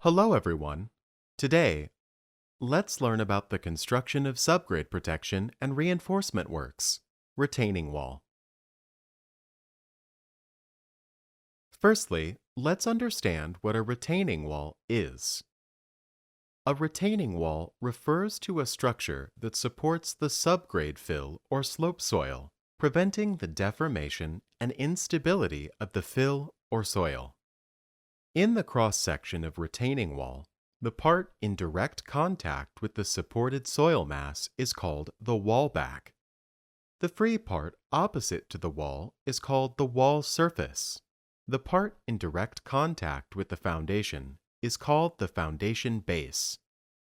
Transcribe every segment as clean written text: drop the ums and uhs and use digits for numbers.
Hello, everyone. Today, let's learn about the construction of subgrade protection and reinforcement works. Retaining wall. Firstly, let's understand what a retaining wall is. A retaining wall refers to a structure that supports the subgrade fill or slope soil, preventing the deformation and instability of the fill or soil. In the cross-section of retaining wall, the part in direct contact with the supported soil mass is called the wall back. The free part opposite to the wall is called the wall surface. The part in direct contact with the foundation is called the foundation base.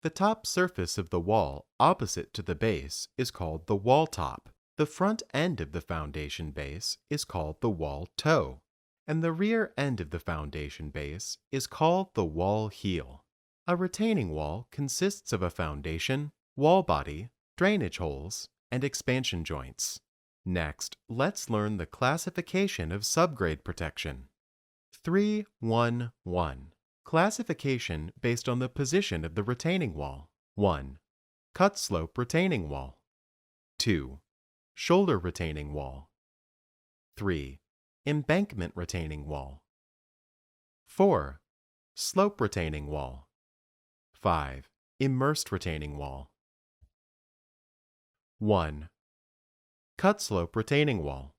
The top surface of the wall opposite to the base is called the wall top. The front end of the foundation base is called the wall toe, and the rear end of the foundation base is called the wall heel. A retaining wall consists of a foundation, wall body, drainage holes, and expansion joints. Next, let's learn the classification of subgrade protection. 3-1-1. Classification based on the position of the retaining wall. 1. Cut slope retaining wall. 2. Shoulder retaining wall. 3. Embankment retaining wall. 4. Slope retaining wall. 5. Immersed retaining wall. 1. Cut slope retaining wall.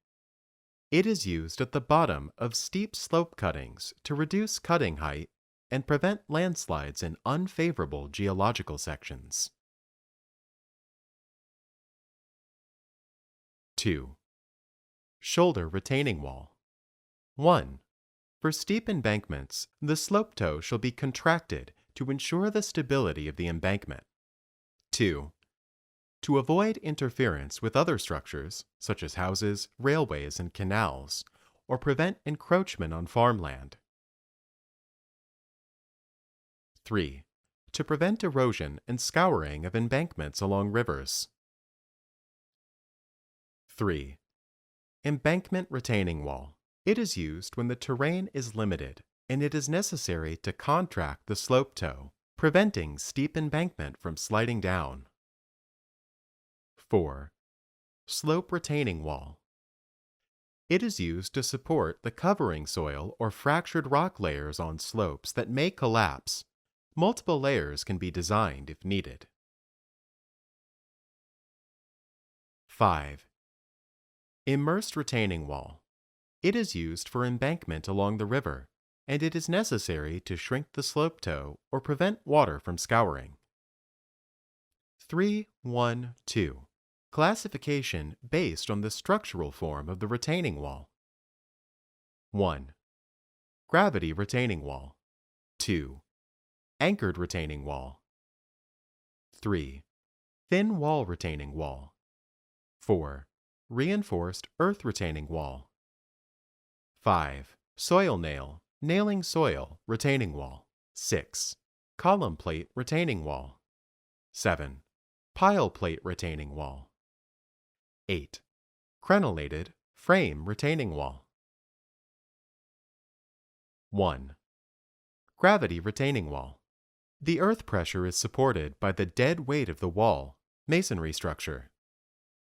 It is used at the bottom of steep slope cuttings to reduce cutting height and prevent landslides in unfavorable geological sections. 2. Shoulder retaining wall. 1. For steep embankments, the slope toe shall be contracted to ensure the stability of the embankment. 2. To avoid interference with other structures, such as houses, railways, and canals, or prevent encroachment on farmland. 3. To prevent erosion and scouring of embankments along rivers. 3. Embankment retaining wall. It is used when the terrain is limited and it is necessary to contract the slope toe, preventing steep embankment from sliding down. 4. Slope retaining wall. It is used to support the covering soil or fractured rock layers on slopes that may collapse. Multiple layers can be designed if needed. 5. Immersed retaining wall. It is used for embankment along the river, and it is necessary to shrink the slope toe or prevent water from scouring. 3-1-2. Classification based on the structural form of the retaining wall. 1. Gravity retaining wall. 2. Anchored retaining wall. 3. Thin wall retaining wall. 4. Reinforced earth retaining wall. 5. Soil nail, nailing soil, retaining wall. 6. Column plate retaining wall. 7. Pile plate retaining wall. 8. Crenellated frame retaining wall. 1. Gravity retaining wall. The earth pressure is supported by the dead weight of the wall, masonry structure.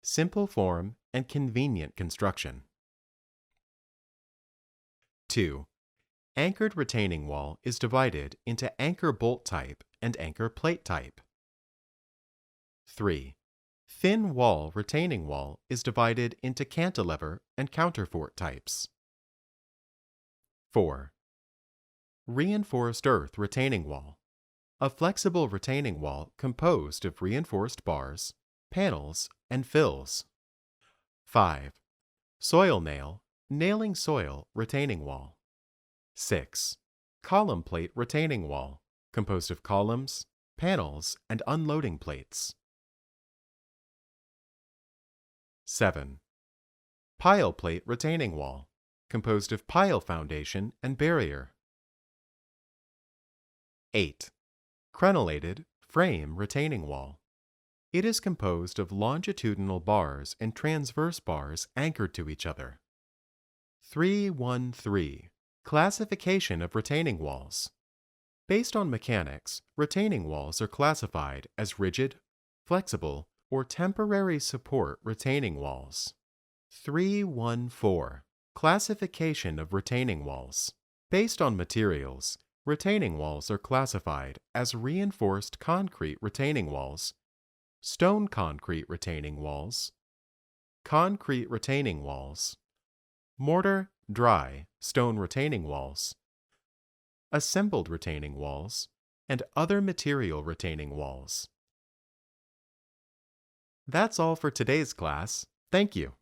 Simple form and convenient construction. 2. Anchored retaining wall is divided into anchor bolt type and anchor plate type. 3. Thin wall retaining wall is divided into cantilever and counterfort types. 4. Reinforced earth retaining wall. A flexible retaining wall composed of reinforced bars, panels, and fills. 5. Soil nail, nailing soil retaining wall. 6. Column plate retaining wall, composed of columns, panels, and unloading plates. 7. Pile plate retaining wall, composed of pile foundation and barrier. 8. Crenellated frame retaining wall. It is composed of longitudinal bars and transverse bars anchored to each other. 3-1-3. Classification of retaining walls. Based on mechanics, retaining walls are classified as rigid, flexible, or temporary support retaining walls. 314. Classification of retaining walls. Based on materials, retaining walls are classified as reinforced concrete retaining walls, stone concrete retaining walls, concrete retaining walls, mortar, dry, stone retaining walls, assembled retaining walls, and other material retaining walls. That's all for today's class. Thank you.